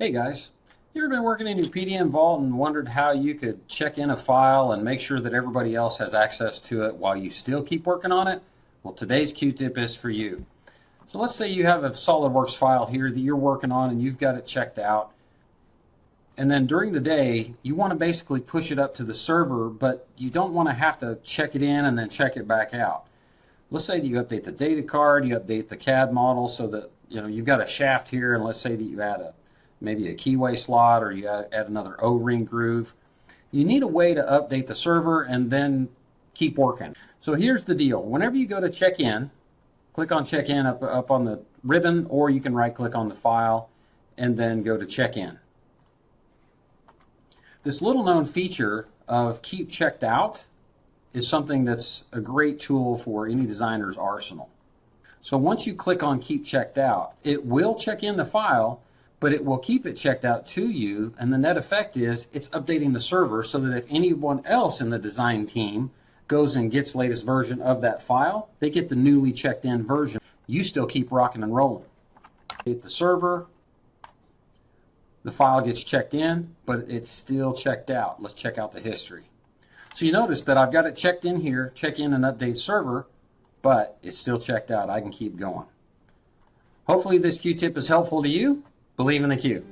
Hey guys, you ever been working in your PDM vault and wondered how you could check in a file and make sure that everybody else has access to it while you still keep working on it? Well, today's Q-tip is for you. So let's say you have a SOLIDWORKS file here that you're working on and you've got it checked out. And then during the day, you want to basically push it up to the server, but you don't want to have to check it in and then check it back out. Let's say that you update the data card, you update the CAD model so that you've got a shaft here, and let's say that you add maybe a keyway slot or you add another O-ring groove. You need a way to update the server and then keep working. So here's the deal. Whenever you go to check in, click on check in up on the ribbon, or you can right click on the file and then go to check in. This little known feature of keep checked out is something that's a great tool for any designer's arsenal. So once you click on keep checked out, it will check in the file, but it will keep it checked out to you, and the net effect is it's updating the server so that if anyone else in the design team goes and gets latest version of that file, they get the newly checked in version. You still keep rocking and rolling. Update the server, the file gets checked in, but it's still checked out. Let's check out the history. So you notice that I've got it checked in here, check in and update server, but it's still checked out. I can keep going. Hopefully this Q-tip is helpful to you. Believe in the Q.